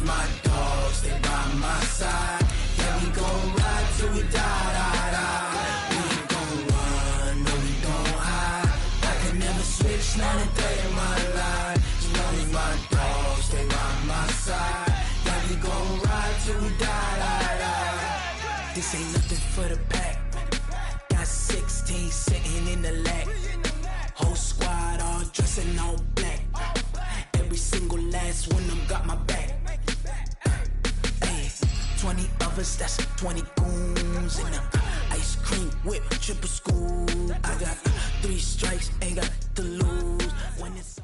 my dogs, they by my side. Yeah, we gon' ride till we die, die, die. We ain't gon' run, no, we don't hide. I can never switch, not a day in my life. You know we my dogs, they by my side. Yeah, we gon' ride till we die, die, die. This ain't nothing for the pack. Got 16 sitting in the lag. Whole squad all dressing all black. Every single last one of them got my back. Hey, 20 of us, that's 20 goons in the ice cream whip, triple scoop. I got 3 strikes, ain't got to lose. When it's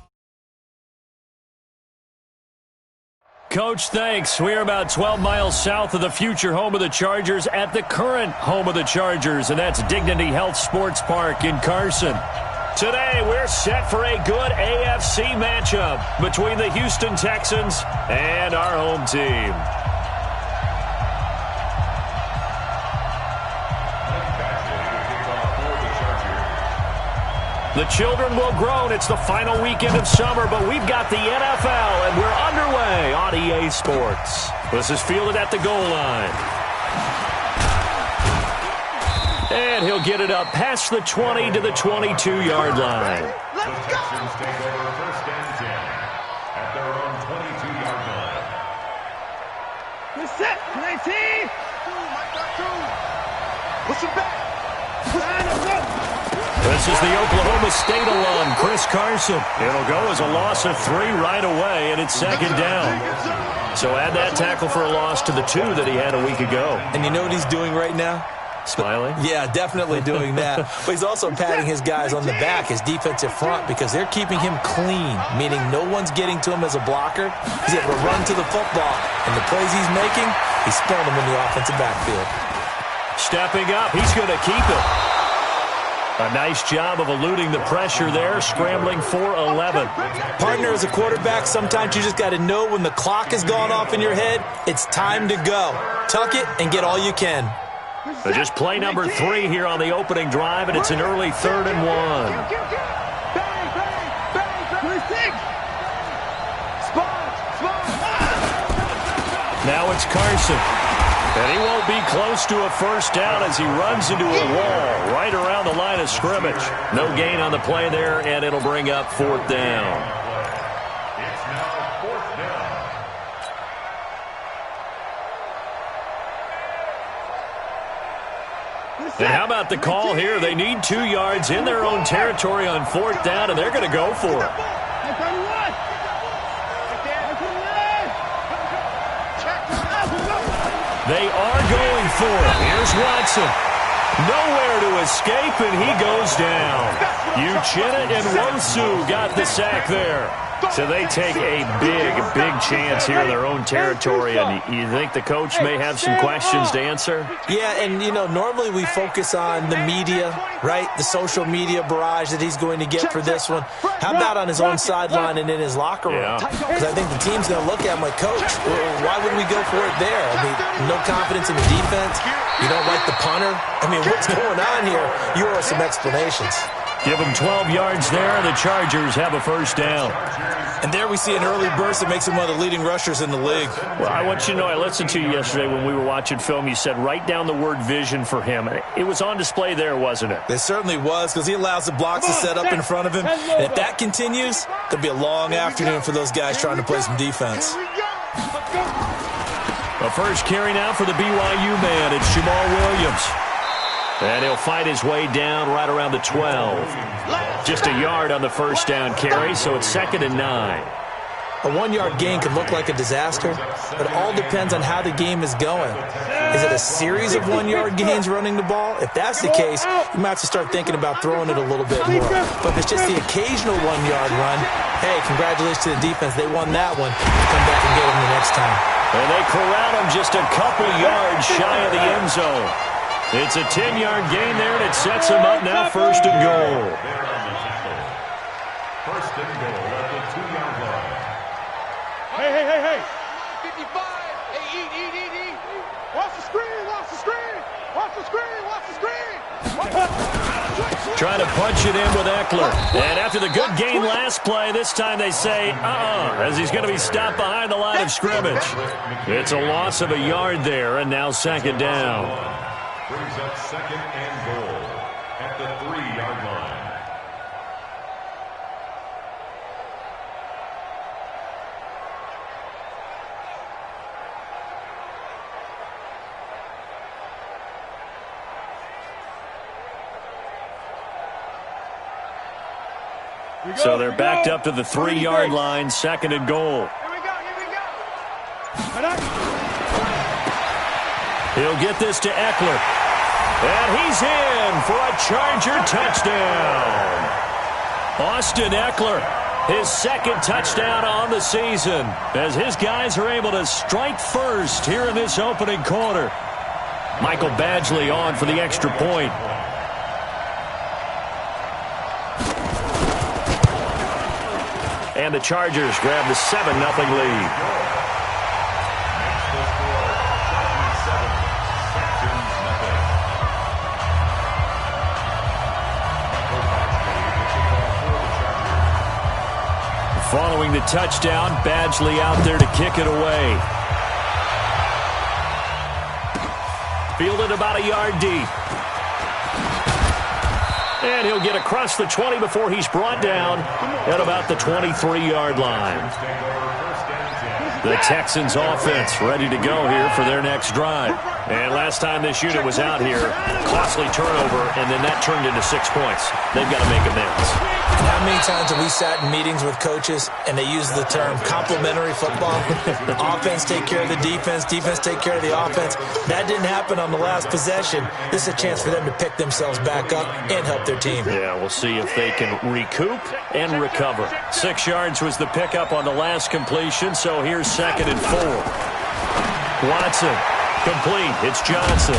Coach, thanks. We are about 12 miles south of the future home of the Chargers at the current home of the Chargers, and that's Dignity Health Sports Park in Carson. Today, we're set for a good AFC matchup between the Houston Texans and our home team. The children will groan. It's the final weekend of summer, but we've got the NFL, and we're underway on EA Sports. This is fielded at the goal line. And he'll get it up past the 20 to the 22-yard line. The Texans take over first and 10 at their own 22-yard line. Good set, 19. Push it back. This is the Oklahoma State alum, Chris Carson. It'll go as a loss of 3 right away, and it's second down. So add that tackle for a loss to the 2 that he had a week ago. And you know what he's doing right now? Smiling? Yeah, definitely doing that. But he's also patting his guys on the back, his defensive front, because they're keeping him clean, meaning no one's getting to him as a blocker. He's able to run to the football, and the plays he's making, he's spelling them in the offensive backfield. Stepping up, he's going to keep it. A nice job of eluding the pressure there, scrambling for 11. Partner, as a quarterback, sometimes you just got to know when the clock has gone off in your head, it's time to go. Tuck it and get all you can. But just play number 3 here on the opening drive, and it's an early 3rd and 1. Now it's Carson. And he won't be close to a first down as he runs into a wall right around the line of scrimmage. No gain on the play there, and it'll bring up 4th down. It's now 4th down. And how about the call here? They need 2 yards in their own territory on 4th down, and they're going to go for it. They are going for it. Here's Watson. Nowhere to escape, and he goes down. Uchenna and Wosu got the sack there. So they take a big, big chance here in their own territory, and you think the coach may have some questions to answer? Yeah, and, you know, normally we focus on the media, right? The social media barrage that he's going to get for this one. How about on his own sideline and in his locker room? Because I think the team's going to look at him like, Coach, why would we go for it there? I mean, no confidence in the defense. You don't like the punter? I mean, what's going on here? You owe us some explanations. Give them 12 yards there, and the Chargers have a first down. And there we see an early burst that makes him one of the leading rushers in the league. Well, I want you to know, I listened to you yesterday when we were watching film. You said write down the word vision for him. It was on display there, wasn't it? It certainly was, because he allows the blocks to set up in front of him. And if that continues, there'll be a long afternoon for those guys trying to play some defense. The first carry now for the BYU man. It's Jamal Williams. And he'll fight his way down right around the 12. Just a yard on the first down carry, so it's 2nd and 9. A 1-yard gain could look like a disaster, but it all depends on how the game is going. Is it a series of 1-yard gains running the ball? If that's the case, you might have to start thinking about throwing it a little bit more. But if it's just the occasional 1-yard run, hey, congratulations to the defense. They won that one. Come back and get them the next time. And they corral him just a couple yards shy of the end zone. It's a 10-yard gain there, and it sets him up now 1st and goal. First and goal at the 2-yard line. Hey. 55. Hey, eat. Watch the screen. Watch the screen! Watch the screen! Trying to punch it in with Eckler. And after the good gain last play, this time they say, as he's going to be stopped behind the line of scrimmage. It's a loss of a yard there, and now second down. Brings up second and goal at the 3-yard line. So they're backed up to the 3-yard line, second and goal. Here we go, here we go. He'll get this to Eckler. And he's in for a Charger touchdown. Austin Eckler, his second touchdown on the season, as his guys are able to strike first here in this opening quarter. Michael Badgley on for the extra point. And the Chargers grab the 7-0 lead. Following the touchdown, Badgley out there to kick it away. Fielded about a yard deep. And he'll get across the 20 before he's brought down at about the 23-yard line. The Texans offense ready to go here for their next drive. And last time this unit was out here, costly turnover, and then that turned into 6 points. They've got to make amends. How many times have we sat in meetings with coaches and they use the term complementary football? Offense take care of the defense, defense take care of the offense. That didn't happen on the last possession. This is a chance for them to pick themselves back up and help their team. Yeah, we'll see if they can recoup and recover. 6 yards was the pickup on the last completion, so here's second and 4. Watson, complete. It's Johnson.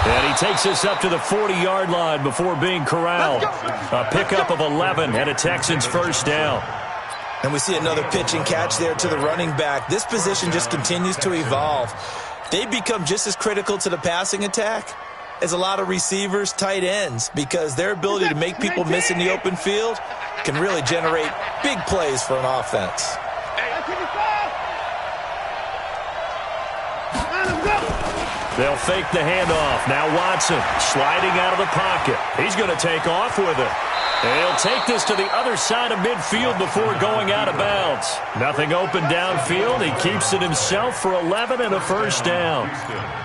And he takes us up to the 40-yard line before being corralled. A pickup of 11 and a Texans first down. And we see another pitch and catch there to the running back. This position just continues to evolve. They become just as critical to the passing attack as a lot of receivers, tight ends, because their ability to make people miss in the open field can really generate big plays for an offense. They'll fake the handoff. Now Watson sliding out of the pocket. He's going to take off with it. And he'll take this to the other side of midfield before going out of bounds. Nothing open downfield. He keeps it himself for 11 and a first down.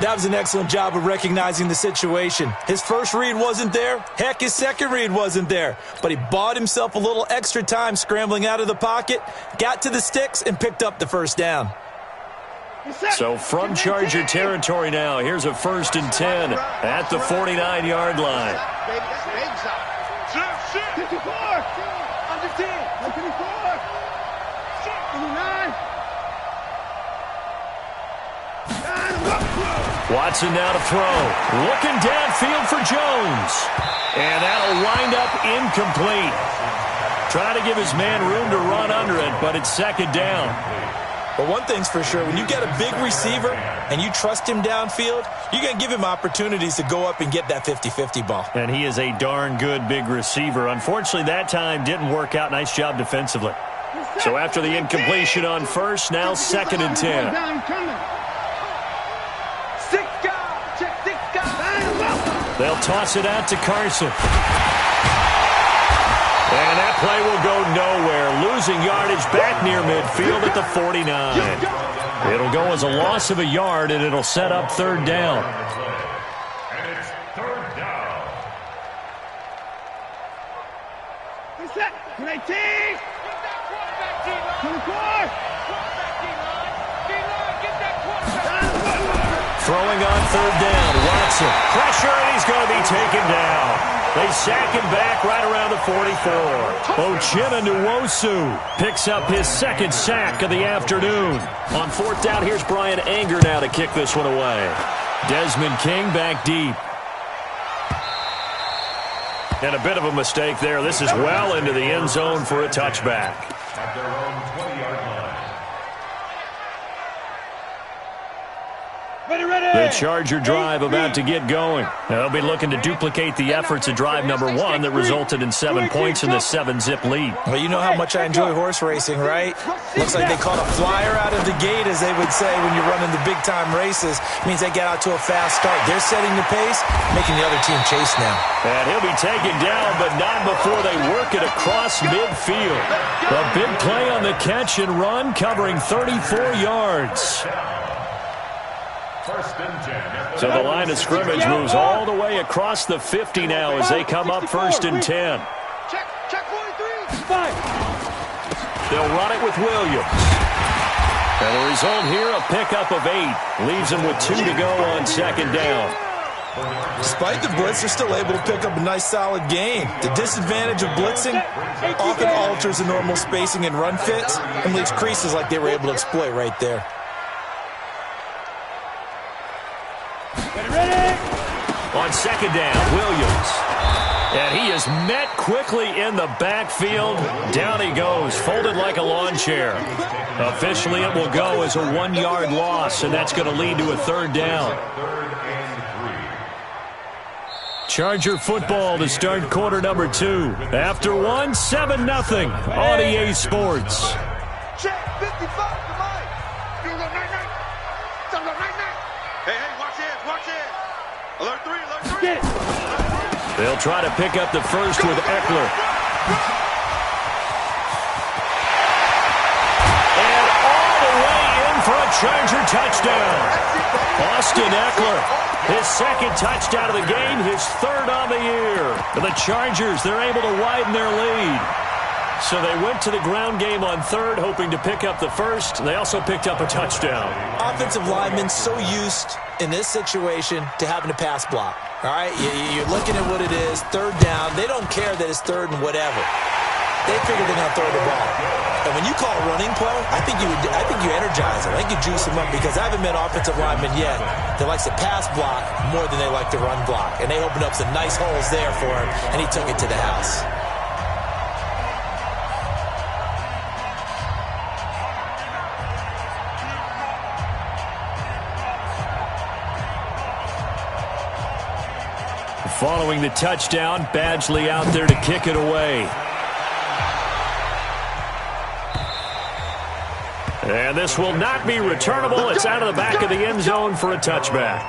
That was an excellent job of recognizing the situation. His first read wasn't there. Heck, his second read wasn't there. But he bought himself a little extra time scrambling out of the pocket, got to the sticks, and picked up the first down. So from Charger territory now, here's a 1st and 10 at the 49-yard line. 54! Under 10! 54! 59! Watson now to throw. Looking downfield for Jones. And that'll wind up incomplete. Trying to give his man room to run under it, but it's second down. But one thing's for sure, when you got a big receiver and you trust him downfield, you're going to give him opportunities to go up and get that 50-50 ball. And he is a darn good big receiver. Unfortunately, that time didn't work out. Nice job defensively. So after the incompletion on first, now 2nd and 10. They'll toss it out to Carson. And that play will go nowhere. Losing yardage back near midfield at the 49. It'll go as a loss of a yard, and it'll set up 3rd down. And it's 3rd down. 19! 24! Throwing on 3rd down, Watson. Pressure, and he's going to be taken down. They sack him back right around the 44. Uchenna Nwosu picks up his 2nd sack of the afternoon. On 4th down, here's Brian Anger now to kick this one away. Desmond King back deep. And a bit of a mistake there. This is well into the end zone for a touchback. At their own 20-yard line. The Charger drive about to get going. They'll be looking to duplicate the efforts of drive number 1 that resulted in 7 points in the 7-zip lead. Well, you know how much I enjoy horse racing, right? Looks like they caught a flyer out of the gate, as they would say when you're running the big-time races. Means they get out to a fast start. They're setting the pace, making the other team chase now. And he'll be taken down, but not before they work it across midfield. A big play on the catch and run, covering 34 yards. So the line of scrimmage moves all the way across the 50 now as they come up 1st and 10. Check 43. They'll run it with Williams. And the result here, a pickup of 8. Leaves them with 2 to go on 2nd down. Despite the blitz, they're still able to pick up a nice, solid gain. The disadvantage of blitzing often alters the normal spacing and run fits and leaves creases like they were able to exploit right there. On 2nd down, Williams. And he is met quickly in the backfield. Down he goes, folded like a lawn chair. Officially, it will go as a 1-yard loss, and that's going to lead to a 3rd down. Charger football to start quarter number 2. After 1, 7-0 on EA Sports. Check 55 to Mike. You go 9-9. Hey, watch it. Alert 3. Get it. They'll try to pick up the first with Eckler. And all the way in for a Charger touchdown. Austin Eckler, his 2nd touchdown of the game, his 3rd on the year. The Chargers, they're able to widen their lead. So they went to the ground game on 3rd, hoping to pick up the first. They also picked up a touchdown. Offensive linemen so used in this situation to having to pass block. All right, you're looking at what it is, 3rd down. They don't care that it's 3rd and whatever. They figure they're going to throw the ball. And when you call a running play, I think you energize them. I think you juice them up, because I haven't met offensive linemen yet that likes to pass block more than they like to run block. And they opened up some nice holes there for him, and he took it to the house. Following the touchdown, Badgley out there to kick it away. And this will not be returnable. It's out of the back of the end zone for a touchback.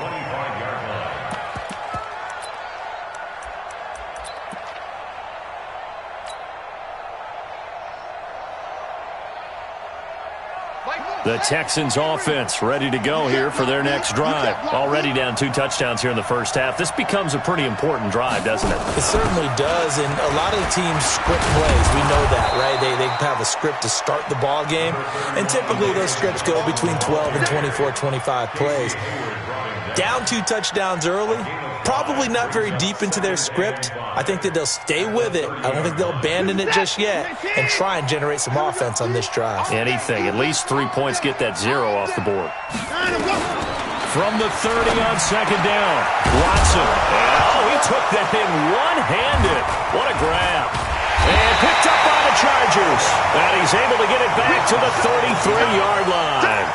The Texans offense ready to go here for their next drive. Already down 2 touchdowns here in the first half. This becomes a pretty important drive, doesn't it? It certainly does, and a lot of the teams script plays. We know that, right? They have a script to start the ball game, and typically those scripts go between 12 and 24, 25 plays. Down 2 touchdowns early, probably not very deep into their script. I think that they'll stay with it. I don't think they'll abandon it just yet and try and generate some offense on this drive. Anything. At least 3 points, get that 0 off the board. From the 30 on 2nd down, Watson. Oh, he took that in one-handed. What a grab. And picked up by the Chargers. And he's able to get it back to the 33-yard line.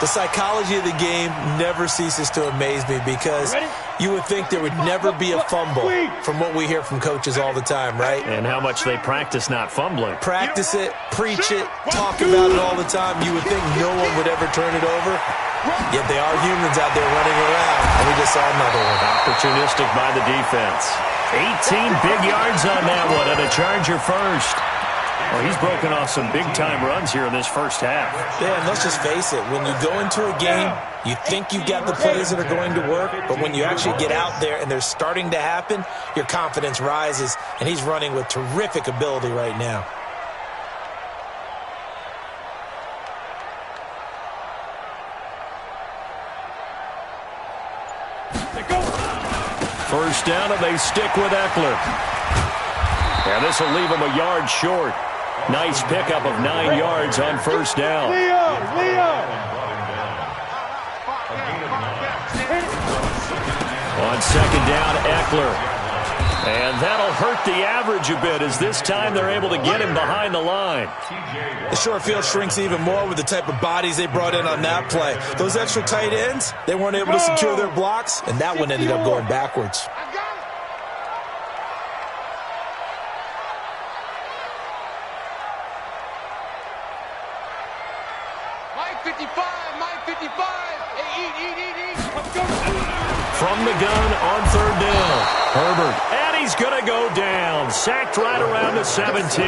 The psychology of the game never ceases to amaze me, because you would think there would never be a fumble from what we hear from coaches all the time, right? And how much they practice not fumbling. Practice it, preach it, talk about it all the time. You would think no one would ever turn it over. Yet they are humans out there running around, and we just saw another one. Opportunistic by the defense. 18 big yards on that one, and a Charger first. Well, he's broken off some big-time runs here in this first half. Yeah, and let's just face it. When you go into a game, you think you've got the plays that are going to work, but when you actually get out there and they're starting to happen, your confidence rises, and he's running with terrific ability right now. First down, and they stick with Eckler. And this will leave him a yard short. Nice pickup of 9 yards on first down. On 2nd down, Eckler. And that'll hurt the average a bit as this time they're able to get him behind the line. The short field shrinks even more with the type of bodies they brought in on that play. Those extra tight ends, they weren't able to secure their blocks, and that one ended up going backwards. From the gun on third down, Herbert, and he's going to go down. Sacked right around the 17.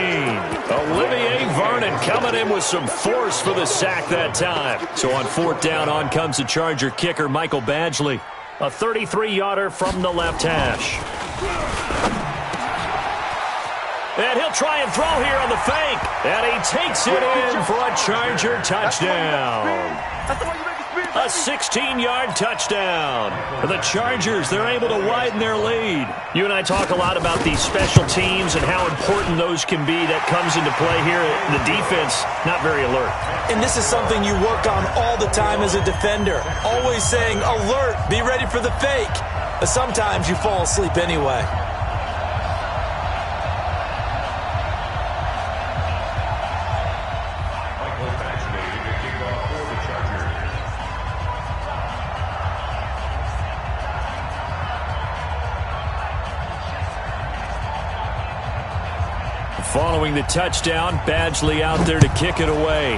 Olivier Vernon coming in with some force for the sack that time. So on fourth down, on comes the Charger kicker, Michael Badgley. A 33-yarder from the left hash. And he'll try and throw here on the fake. And he takes it in for a Charger touchdown. A 16-yard touchdown. The Chargers, they're able to widen their lead. You and I talk a lot about these special teams and how important those can be. That comes into play here. The defense, not very alert. And this is something you work on all the time as a defender. Always saying, alert, be ready for the fake. But sometimes you fall asleep anyway. Following the touchdown, Badgley out there to kick it away.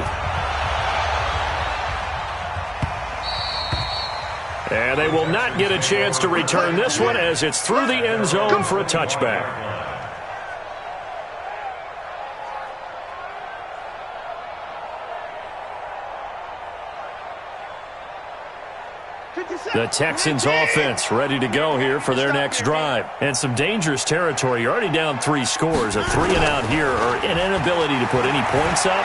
And they will not get a chance to return this one as it's through the end zone for a touchback. The Texans offense ready to go here for their next drive. And some dangerous territory. You're already down 3 scores. A 3-and-out here or an inability to put any points up.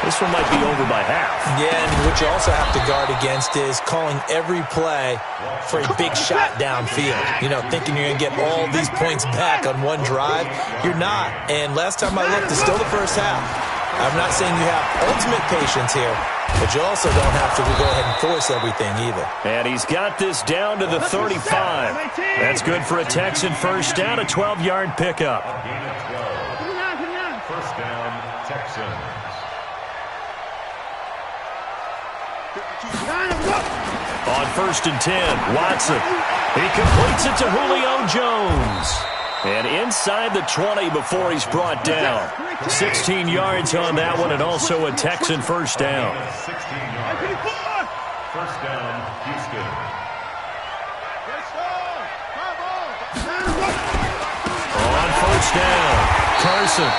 This one might be over by half. Yeah, and what you also have to guard against is calling every play for a big shot downfield. You know, thinking you're going to get all these points back on one drive. You're not. And last time I looked, it's still the first half. I'm not saying you have ultimate patience here, but you also don't have to go ahead and force everything either. And he's got this down to the 35. That's good for a Texan first down, a 12-yard pickup. First down, Texans. On first and 10, Watson. He completes it to Julio Jones. And inside the 20 before he's brought down. 16 yards on that one, and also a Texan first down. 16 yards. First down, Houston. On first down, Carson.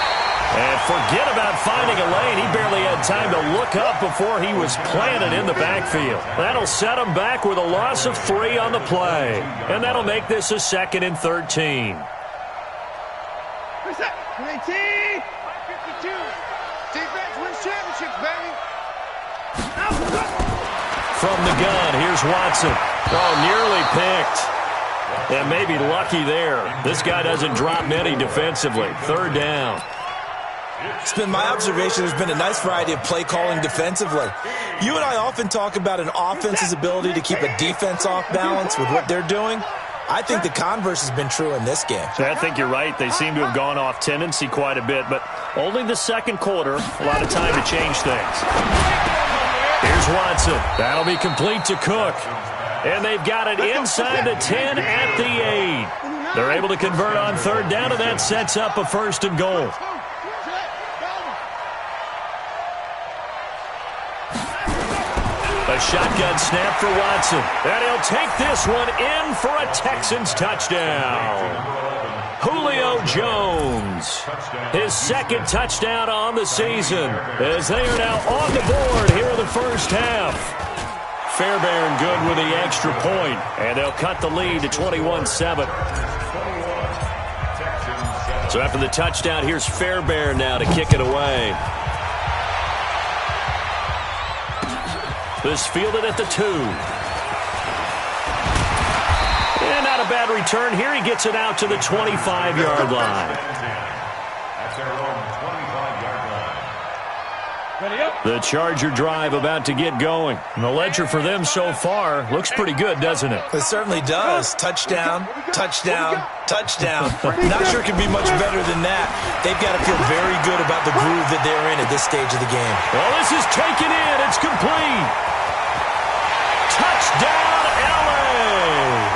And forget about finding a lane. He barely had time to look up before he was planted in the backfield. That'll set him back with a loss of 3 on the play. And that'll make this a 2nd and 13. From the gun, here's Watson. Oh, nearly picked. And maybe lucky there. This guy doesn't drop many defensively. 3rd down. It's been my observation there's been a nice variety of play calling defensively. You and I often talk about an offense's ability to keep a defense off balance with what they're doing. I think the converse has been true in this game. I think you're right. They seem to have gone off tendency quite a bit, but only the second quarter, a lot of time to change things. Here's Watson. That'll be complete to Cook. And they've got it inside the 10 at the 8. They're able to convert on 3rd down, and that sets up a 1st and goal. A shotgun snap for Watson. And he'll take this one in for a Texans touchdown. Julio Jones, his 2nd touchdown on the season, as they are now on the board here in the first half. Fairbairn good with the extra point, and they'll cut the lead to 21-7. So after the touchdown, here's Fairbairn now to kick it away. This fielded at the 2. And not a bad return here. He gets it out to the 25-yard line. At their own 25-yard line. The Charger drive about to get going. And the ledger for them so far looks pretty good, doesn't it? It certainly does. Touchdown, touchdown, touchdown. Not sure it could be much better than that. They've got to feel very good about the groove that they're in at this stage of the game. Well, this is taken in. It's complete. Touchdown, LA!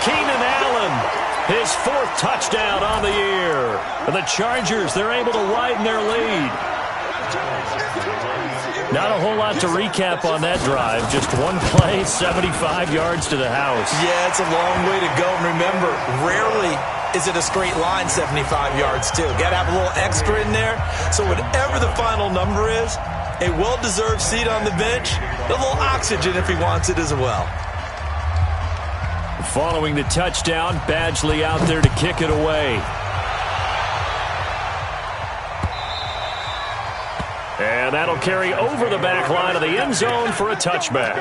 Keenan Allen, his 4th touchdown on the year. And the Chargers, they're able to widen their lead. Not a whole lot to recap on that drive. Just one play, 75 yards to the house. Yeah, it's a long way to go. And remember, rarely is it a straight line 75 yards, too. Got to have a little extra in there. So whatever the final number is, a well-deserved seat on the bench, a little oxygen if he wants it as well. Following the touchdown, Badgley out there to kick it away. And that'll carry over the back line of the end zone for a touchback.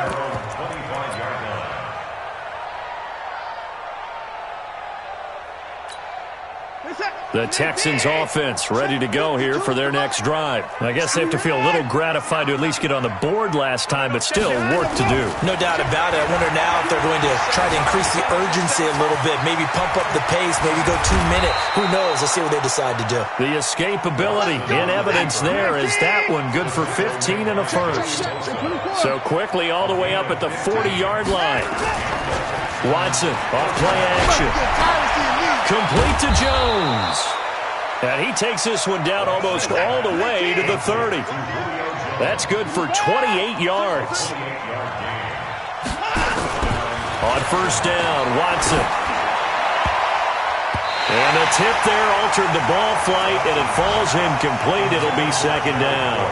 The Texans offense ready to go here for their next drive. I guess they have to feel a little gratified to at least get on the board last time, but still work to do. No doubt about it. I wonder now if they're going to try to increase the urgency a little bit, maybe pump up the pace, maybe go 2-minute. Who knows? Let's see what they decide to do. The escapability in evidence there is that one good for 15 and a first. So quickly all the way up at the 40-yard line. Watson off play action. Complete to Jones. And he takes this one down almost all the way to the 30. That's good for 28 yards. On first down, Watson. And a tip there altered the ball flight, and it falls incomplete. It'll be second down.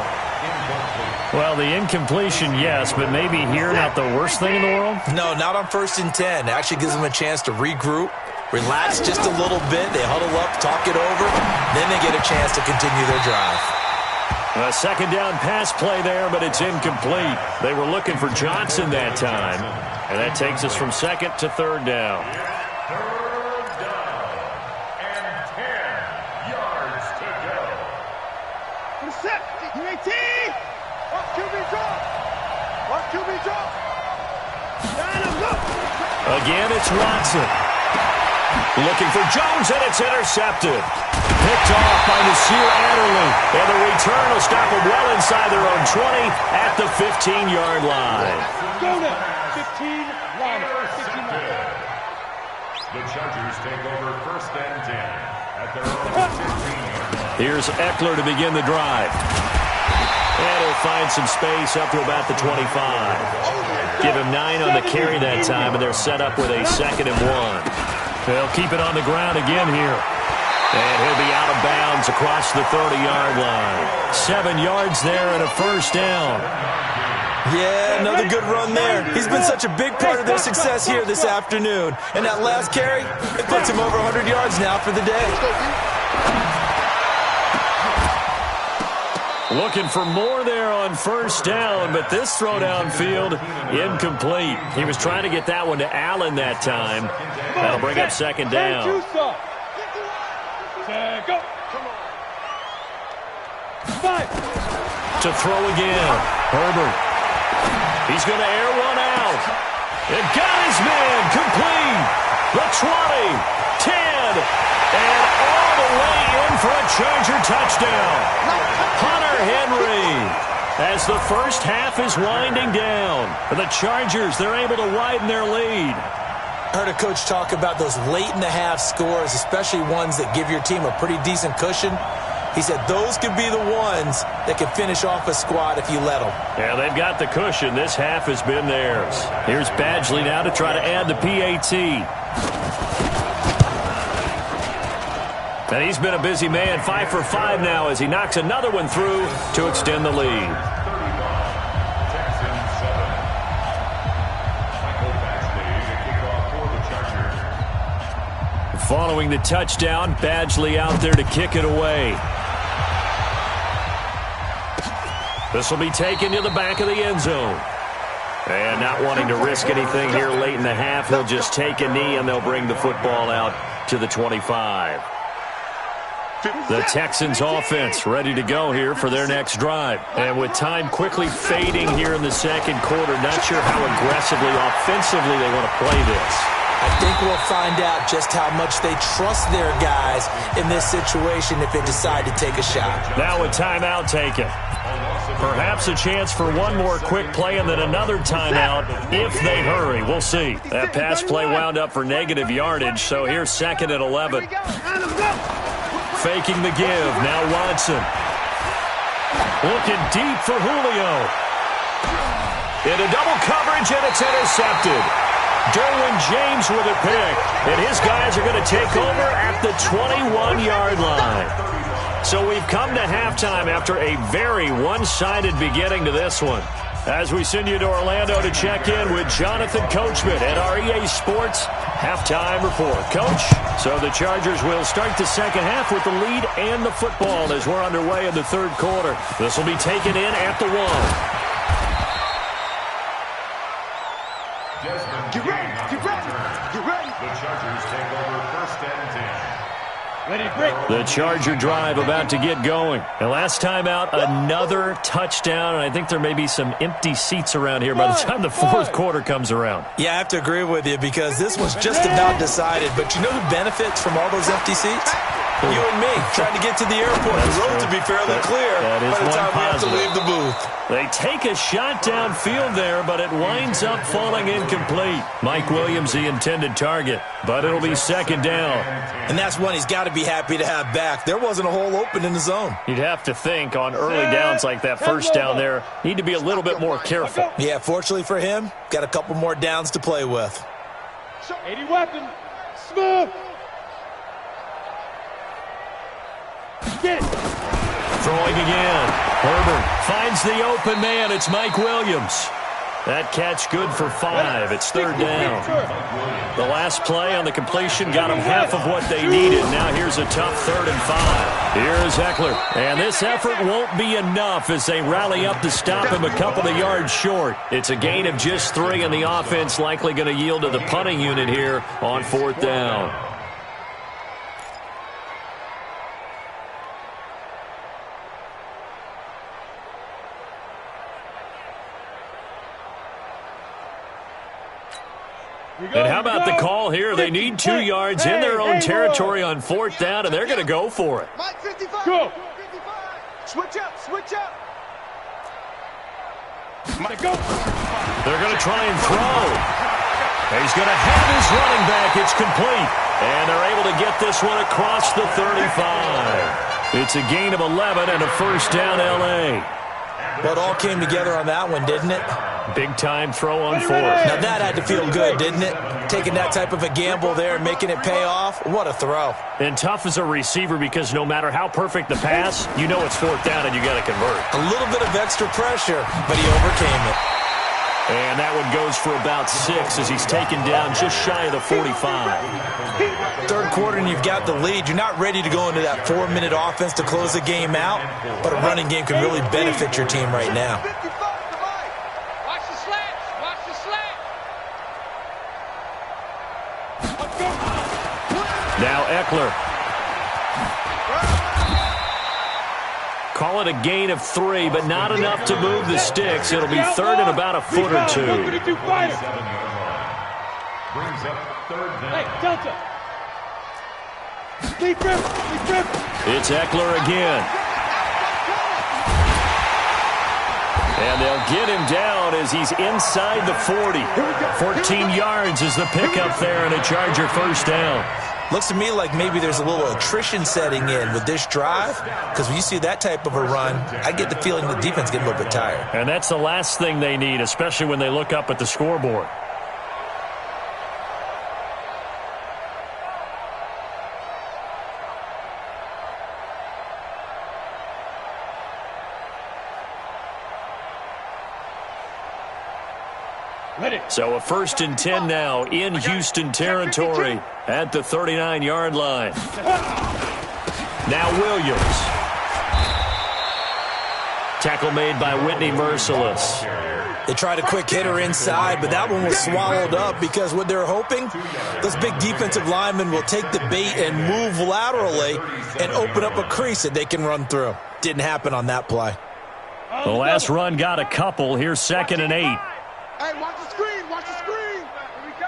Well, the incompletion, yes, but maybe here not the worst thing in the world? No, not on 1st and 10. It actually gives them a chance to regroup, relax just a little bit. They huddle up, talk it over. Then they get a chance to continue their drive. A second down pass play there, but it's incomplete. They were looking for Johnson that time. And that takes us from 2nd to 3rd down. 3rd down and 10 yards to go. Set. UAT. Watch QB drop. Watch QB drop. Again, it's Watson. Looking for Jones, and it's intercepted. Picked off by Nasir Adderley. And the return will stop them well inside their own 20 at the 15-yard line. Go now. 15 line. 15 line. The Chargers take over 1st and 10 at their own 15-yard line. Here's Eckler to begin the drive. And he'll find some space up to about the 25. Give him 9 on the carry that time, and they're set up with a 2nd and 1. They'll keep it on the ground again here. And he'll be out of bounds across the 30-yard line. 7 yards there and a first down. Yeah, another good run there. He's been such a big part of their success here this afternoon. And that last carry, it puts him over 100 yards now for the day. Looking for more there on first down, but this throw downfield, incomplete. He was trying to get that one to Allen that time. That'll bring up 2nd down. Go. To throw again, Herbert. He's going to air one out. It got his man complete. The 20, 10, and all the way in for a Charger touchdown. Hunter Henry, as the first half is winding down. The Chargers, they're able to widen their lead. I heard a coach talk about those late-in-the-half scores, especially ones that give your team a pretty decent cushion. He said those could be the ones that can finish off a squad if you let them. Yeah, they've got the cushion. This half has been theirs. Here's Badgley now to try to add the PAT. And he's been a busy man, 5 for 5 now as he knocks another one through to extend the lead. Following the touchdown, Badgley out there to kick it away. This will be taken to the back of the end zone. And not wanting to risk anything here late in the half, he'll just take a knee and they'll bring the football out to the 25. The Texans offense ready to go here for their next drive. And with time quickly fading here in the second quarter, not sure how aggressively, offensively they want to play this. I think we'll find out just how much they trust their guys in this situation if they decide to take a shot. Now a timeout taken. Perhaps a chance for one more quick play and then another timeout if they hurry. We'll see. That pass play wound up for negative yardage, so here's 2nd and 11. Faking the give. Now Watson. Looking deep for Julio. Into double coverage, and it's intercepted. Derwin James with a pick. And his guys are going to take over at the 21-yard line. So we've come to halftime after a very one-sided beginning to this one. As we send you to Orlando to check in with Jonathan Coachman at our EA Sports Halftime Report. Coach, so the Chargers will start the second half with the lead and the football as we're underway in the third quarter. This will be taken in at the 1. Get ready. The Chargers take over 1st and 10. The Charger drive about to get going. And last time out, another touchdown. And I think there may be some empty seats around here by the time the fourth quarter comes around. Yeah, I have to agree with you because this was just about decided. But you know who benefits from all those empty seats? You and me, trying to get to the airport. The road to be fairly clear by the time we have to leave the booth. They take a shot downfield there, but it winds up falling incomplete. Mike Williams, the intended target, but it'll be 2nd down. And that's one he's got to be happy to have back. There wasn't a hole open in the zone. You'd have to think on early downs like that first down there, need to be a little bit more careful. Yeah, fortunately for him, got a couple more downs to play with. 80 weapon. Smooth. Get it. Throwing again. Herbert finds the open man. It's Mike Williams. That catch good for 5. It's 3rd down. The last play on the completion got them half of what they needed. Now here's a tough 3rd and 5. Here's Eckler. And this effort won't be enough as they rally up to stop him a couple of yards short. It's a gain of just 3, and the offense likely going to yield to the punting unit here on 4th down. And how about the call here? They need 2 yards in their own territory on 4th down, and they're going to go for it. Mike 55. Go. 55. Switch up. Mike, go. They're going to try and throw. He's going to have his running back. It's complete. And they're able to get this one across the 35. It's a gain of 11 and a 1st down L.A. Well, it all came together on that one, didn't it? Big-time throw on 4th. Now that had to feel good, didn't it? Taking that type of a gamble there and making it pay off. What a throw. And tough as a receiver because no matter how perfect the pass, you know it's 4th down and you got to convert. A little bit of extra pressure, but he overcame it. And that one goes for about 6 as he's taken down just shy of the 45. Third quarter and you've got the lead. You're not ready to go into that 4-minute offense to close the game out, but a running game can really benefit your team right now. Watch the slants. Watch the slant. Now Eckler. Call it a gain of 3, but not enough to move the sticks. It'll be 3rd and about a foot or 2. Brings up 3rd down. Hey, Delta. Sleep rip. It's Eckler again. And they'll get him down as he's inside the 40. 14 yards is the pickup there and a Charger 1st down. Looks to me like maybe there's a little attrition setting in with this drive, because when you see that type of a run, I get the feeling the defense getting a little bit tired. And that's the last thing they need, especially when they look up at the scoreboard. So a 1st and 10 now in Houston territory at the 39-yard line. Now Williams. Tackle made by Whitney Merciless. They tried a quick hitter inside, but that one was swallowed up because what they're hoping, those big defensive linemen will take the bait and move laterally and open up a crease that they can run through. Didn't happen on that play. The last run got a couple. Here's 2nd and 8. Hey, watch the screen. Watch the screen.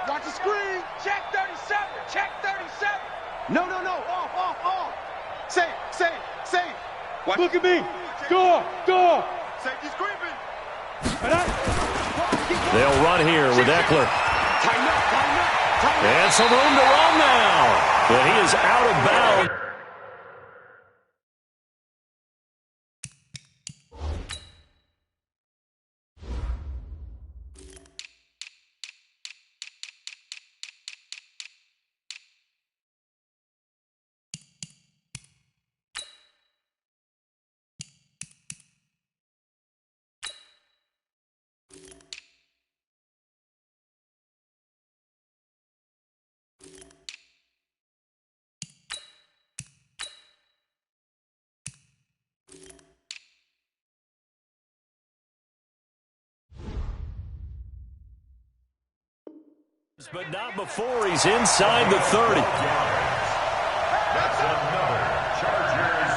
Watch the screen. Check 37. Check 37. No. Off. Say it. Look at me. Go. Safety screaming. They'll run here with Eckler. Tighten up. And some room to run now. But he is out of bounds. But not before he's inside the 30. That's another Chargers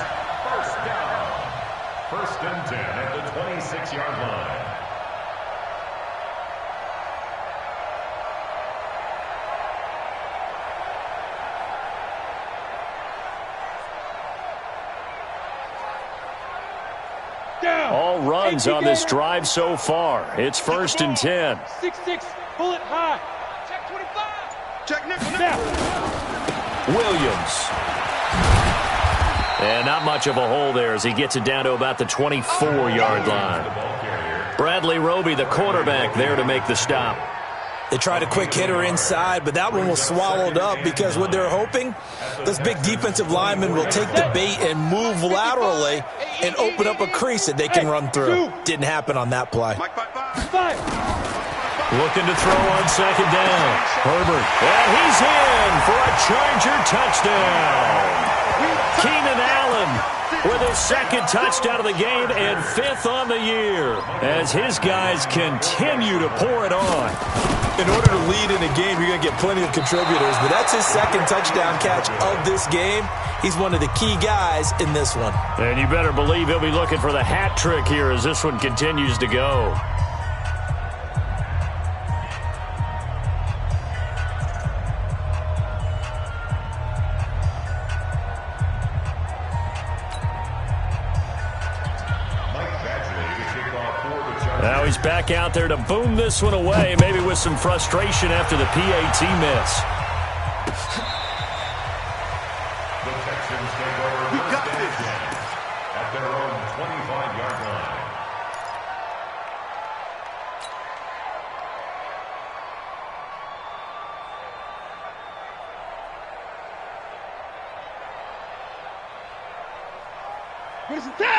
first down. 1st and 10 at the 26-yard line. All runs on this drive so far. It's 1st and 10. 6-6. Pull it high. Check 25. Check nickel. Williams. And not much of a hole there as he gets it down to about the 24-yard line. Bradley Roby, the quarterback, there to make the stop. They tried a quick hitter inside, but that one was swallowed up because what they're hoping, those big defensive linemen will take the bait and move laterally and open up a crease that they can run through. Didn't happen on that play. Looking to throw on 2nd down. Herbert. And he's in for a Charger touchdown. Keenan Allen with his 2nd touchdown of the game and 5th on the year as his guys continue to pour it on. In order to lead in a game, you're going to get plenty of contributors, but that's his 2nd touchdown catch of this game. He's one of the key guys in this one. And you better believe he'll be looking for the hat trick here as this one continues to go. Now he's back out there to boom this one away, maybe with some frustration after the PAT miss. The Texans take over 1st and 10 at their own 25-yard line.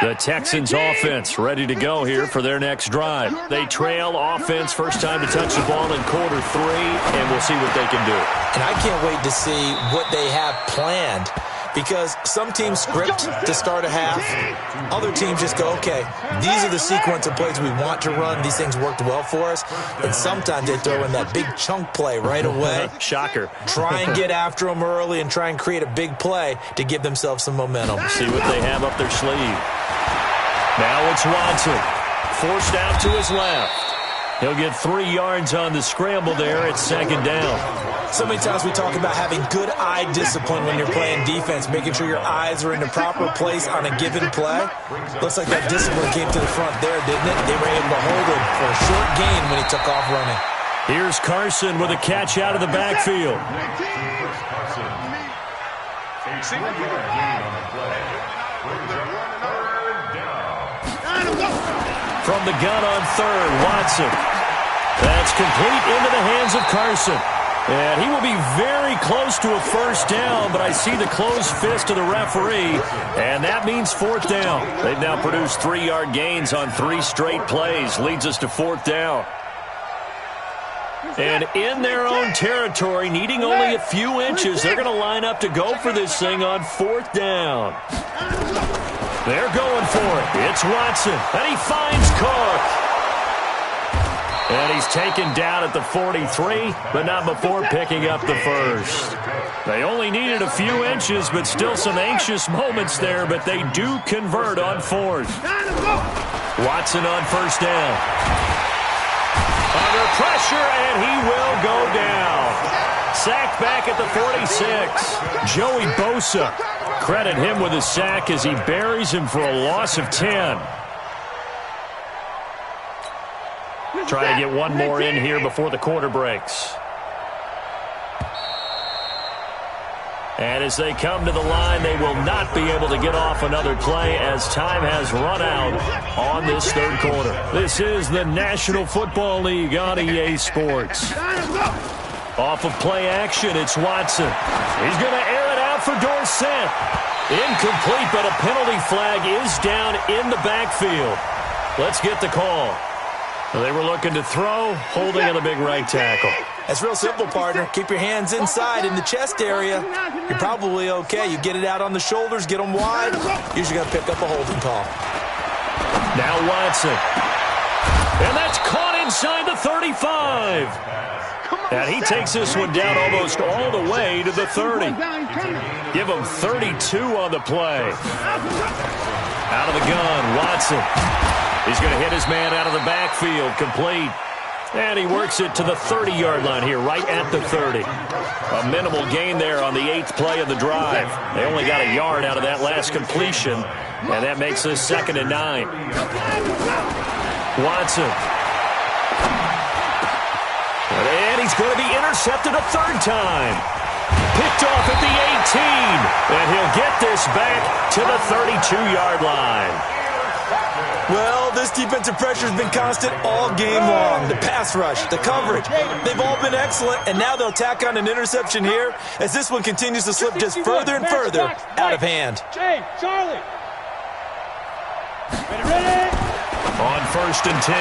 The Texans offense ready to go here for their next drive. They trail offense, first time to touch the ball in quarter 3, and we'll see what they can do. And I can't wait to see what they have planned because some teams script to start a half. Other teams just go, okay, these are the sequence of plays we want to run. These things worked well for us. And sometimes they throw in that big chunk play right away. Shocker. Try and get after them early and try and create a big play to give themselves some momentum. See what they have up their sleeve. Now it's Watson. Forced out to his left. He'll get 3 yards on the scramble there. It's 2nd down. So many times we talk about having good eye discipline when you're playing defense, making sure your eyes are in the proper place on a given play. Looks like that discipline came to the front there, didn't it? They were able to hold him for a short gain when he took off running. Here's Carson with a catch out of the backfield. From the gun on 3rd, Watson. That's complete into the hands of Carson. And he will be very close to a first down, but I see the closed fist of the referee, and that means 4th down. They've now produced 3-yard gains on 3 straight plays. Leads us to 4th down. And in their own territory, needing only a few inches, they're going to line up to go for this thing on 4th down. They're going for it. It's Watson, and he finds Cook. And he's taken down at the 43, but not before picking up the first. They only needed a few inches, but still some anxious moments there, but they do convert on fourth. Watson on first down. Under pressure, and he will go down. Sacked back at the 46. Joey Bosa. Credit him with a sack as he buries him for a loss of 10. Try to get one more in here before the quarter breaks. And as they come to the line, they will not be able to get off another play as time has run out on this third quarter. This is the National Football League on EA Sports. Off of play action, it's Watson. He's going to air it out for Dorsett. Incomplete, but a penalty flag is down in the backfield. Let's get the call. They were looking to throw, holding on the big right tackle. That's real simple, partner. Keep your hands inside in the chest area. You're probably okay. You get it out on the shoulders, get them wide. Usually going to pick up a holding call. Now Watson. And that's caught inside the 35. And he takes this one down almost all the way to the 30. Give him 32 on the play. Out of the gun, Watson. He's going to hit his man out of the backfield, complete. And he works it to the 30-yard line here, right at the 30. A minimal gain there on the 8th play of the drive. They only got a yard out of that last completion, and that makes this 2nd and 9. Watson. And he's going to be intercepted a third time. Picked off at the 18, and he'll get this back to the 32-yard line. Well, this defensive pressure has been constant all game long. The pass rush, the coverage, they've all been excellent, and now they'll tack on an interception here as this one continues to slip just further and further out of hand. Charlie. Ready. On 1st and 10,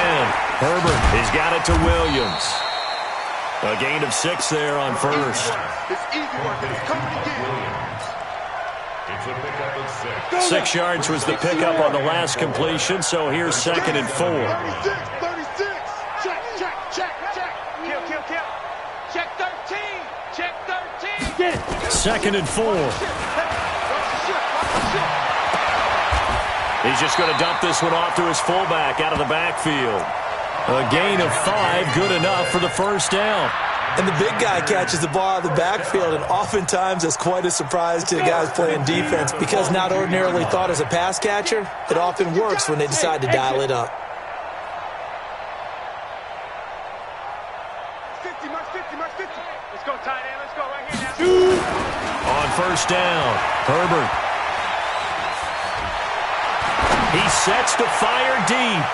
Herbert, he's got it to Williams. A gain of 6 there on first. It's easy work. It's coming again. It's a pickup of 6. 6 yards was the pickup on the last completion, so here's 2nd and 4. 36. Check. Kill. Check 13. Check 13. Get it. 2nd and 4. He's just going to dump this one off to his fullback out of the backfield. A gain of 5, good enough for the first down. And the big guy catches the ball out of the backfield, and oftentimes it's quite a surprise to the guys playing defense because not ordinarily thought as a pass catcher, it often works when they decide to dial it up. 50. Let's go, tight end. Let's go right here now. On first down, Herbert. He sets to fire deep.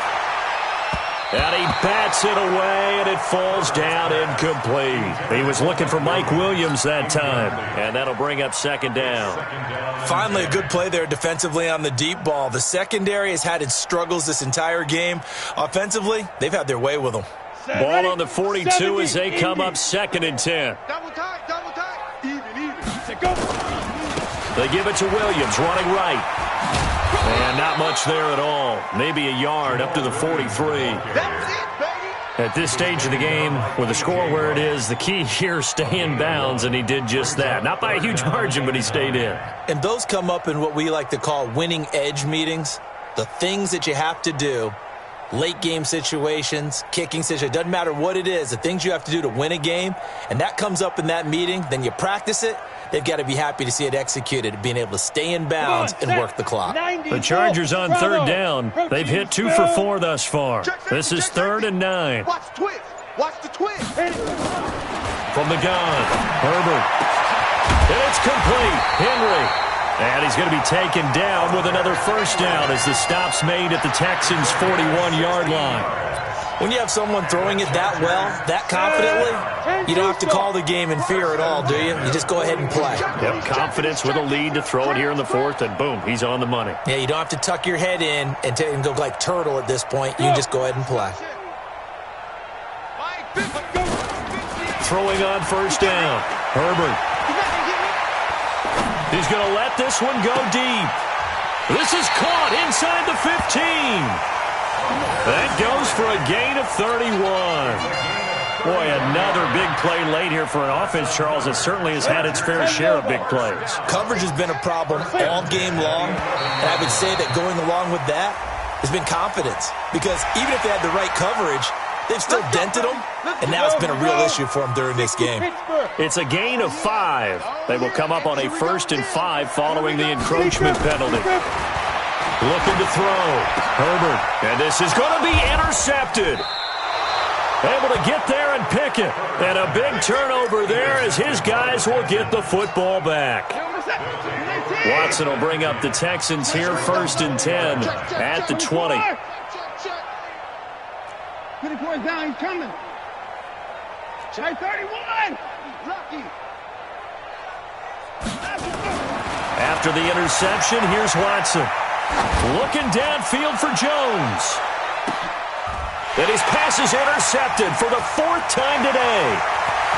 And he bats it away, and it falls down incomplete. He was looking for Mike Williams that time, and that'll bring up 2nd down. Finally, a good play there defensively on the deep ball. The secondary has had its struggles this entire game. Offensively, they've had their way with them. Ball on the 42 as they come up 2nd and 10. Double tight. Even. They give it to Williams, running right. And not much there at all. Maybe a yard up to the 43. That's it, baby. At this stage of the game, with the score where it is, the key here is stay in bounds, and he did just that. Not by a huge margin, but he stayed in. And those come up in what we like to call winning edge meetings. The things that you have to do, late game situations, kicking situations, doesn't matter what it is, the things you have to do to win a game, and that comes up in that meeting, then you practice it. They've got to be happy to see it executed, being able to stay in bounds and work the clock. The Chargers on 3rd down. They've hit 2 for 4 thus far. This is 3rd and 9. Watch the twist. From the gun, Herbert. And it's complete. Henry. And he's going to be taken down with another first down as the stop's made at the Texans' 41-yard line. When you have someone throwing it that well, that confidently, you don't have to call the game in fear at all, do you? You just go ahead and play. Yep, confidence with a lead to throw it here in the 4th, and boom, he's on the money. Yeah, you don't have to tuck your head in and go like turtle at this point. You can just go ahead and play. Throwing on first down, Herbert. He's going to let this one go deep. This is caught inside the 15. That goes for a gain of 31. Boy, another big play late here for an offense, Charles, that certainly has had its fair share of big plays. Coverage has been a problem all game long, and I would say that going along with that has been confidence. Because even if they had the right coverage, they've still dented them, and now it's been a real issue for them during this game. It's a gain of 5. They will come up on a 1st and 5 following the encroachment penalty. Looking to throw. Herbert. And this is going to be intercepted. Able to get there and pick it. And a big turnover there as his guys will get the football back. Watson will bring up the Texans here, 1st and 10 at the 20. 20 points down, he's coming. Try 31. Lucky. After the interception, here's Watson. Looking downfield for Jones. And his pass is intercepted for the 4th time today.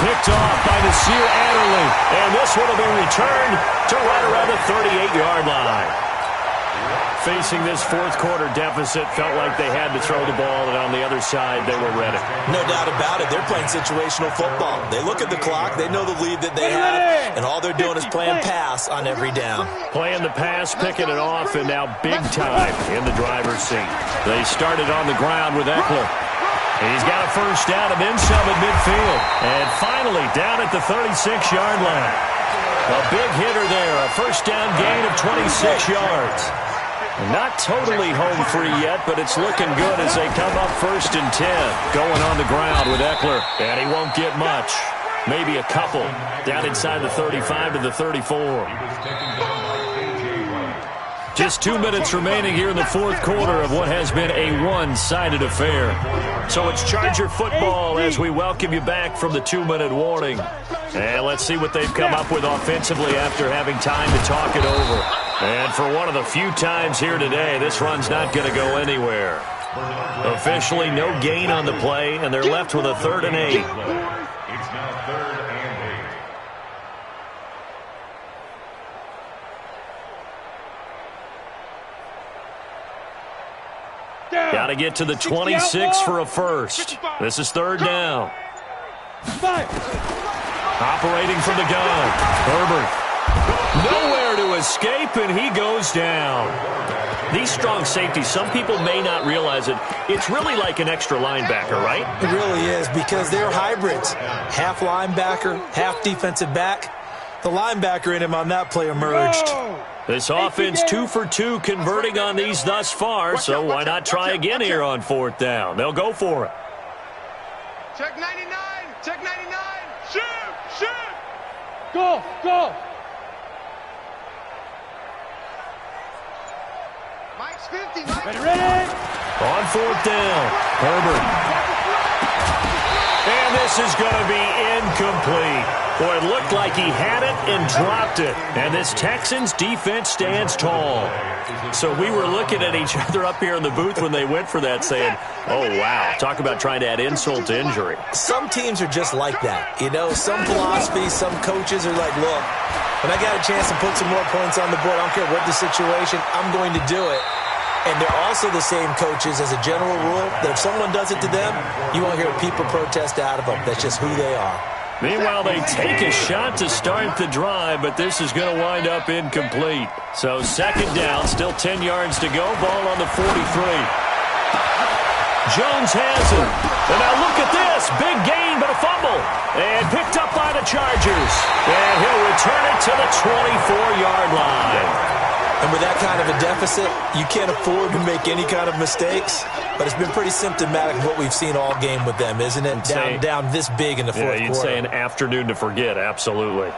Picked off by Nasir Adderley. And this one will be returned to right around the 38-yard line. Facing this 4th quarter deficit, felt like they had to throw the ball, and on the other side, they were ready. No doubt about it. They're playing situational football. They look at the clock. They know the lead that they have, and all they're doing is playing pass on every down. Playing the pass, picking it off, and now big time in the driver's seat. They started on the ground with Eckler. He's got a 1st down and then some at midfield. And finally, down at the 36-yard line. A big hitter there, a 1st down gain of 26 yards. Not totally home free yet, but it's looking good as they come up 1st and 10. Going on the ground with Eckler, and he won't get much. Maybe a couple. Down inside the 35 to the 34. Just 2 minutes remaining here in the 4th quarter of what has been a one-sided affair. So it's Charger football as we welcome you back from the 2-minute warning. And let's see what they've come up with offensively after having time to talk it over. And for one of the few times here today, this run's not going to go anywhere. Officially no gain on the play, and they're left with a 3rd and 8. It's now 3rd and 8. Got to get to the 26 for a 1st. This is 3rd down. Operating from the gun. Herbert. Nowhere to escape, and he goes down. These strong safeties, some people may not realize it. It's really like an extra linebacker, right? It really is, because they're hybrids. Half linebacker, half defensive back. The linebacker in him on that play emerged. This offense 2 for 2 converting on these thus far, so why not try again here on 4th down? They'll go for it. Check 99. Check 99. Shoot. Shoot. Go. Go. Mike's 50. Mike. Ready. On 4th down, Herbert. And this is going to be incomplete. Boy, it looked like he had it and dropped it. And this Texans defense stands tall. So we were looking at each other up here in the booth when they went for that saying, oh, wow, talk about trying to add insult to injury. Some teams are just like that. You know, some philosophies, some coaches are like, look, when I got a chance to put some more points on the board, I don't care what the situation, I'm going to do it. And they're also the same coaches as a general rule that if someone does it to them, you won't hear people protest out of them. That's just who they are. Meanwhile, they take a shot to start the drive, but this is going to wind up incomplete. So 2nd down, still 10 yards to go. Ball on the 43. Jones has it. And now look at this. Big gain, but a fumble. And picked up by the Chargers. And he'll return it to the 24-yard line. And with that kind of a deficit, you can't afford to make any kind of mistakes. But it's been pretty symptomatic of what we've seen all game with them, isn't it? Down this big in the 4th quarter. Yeah, you'd say an afternoon to forget, absolutely.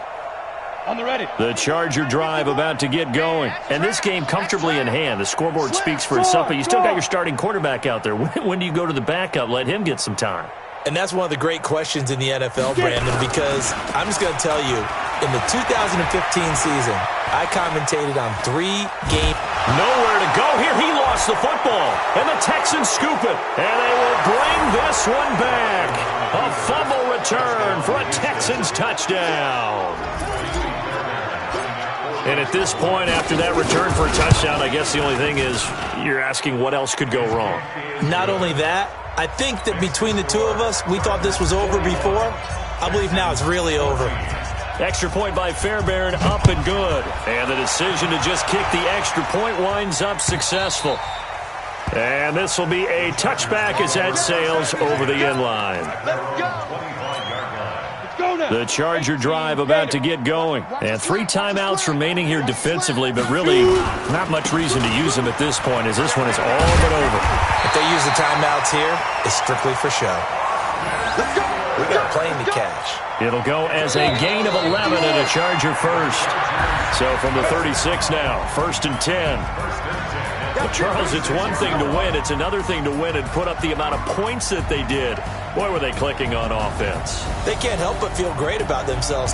On the ready. The Charger drive about to get going. And this game comfortably in hand. The scoreboard speaks for itself, but you still got your starting quarterback out there. When do you go to the backup? Let him get some time. And that's one of the great questions in the NFL, Brandon, because I'm just going to tell you, in the 2015 season, I commentated on 3 games. Nowhere to go here. He lost the football. And the Texans scoop it. And they will bring this one back. A fumble return for a Texans touchdown. And at this point, after that return for a touchdown, I guess the only thing is you're asking what else could go wrong. Not only that, I think that between the two of us, we thought this was over before. I believe now it's really over. Extra point by Fairbairn, up and good. And the decision to just kick the extra point winds up successful. And this will be a touchback as that sails over the end line. The Charger drive about to get going. And 3 timeouts remaining here defensively, but really not much reason to use them at this point as this one is all but over. If they use the timeouts here, it's strictly for show. We got a plane to catch. It'll go as a gain of 11 and a Charger first. So from the 36 now, 1st and 10. But Charles, it's one thing to win. It's another thing to win and put up the amount of points that they did. Boy, were they clicking on offense. They can't help but feel great about themselves.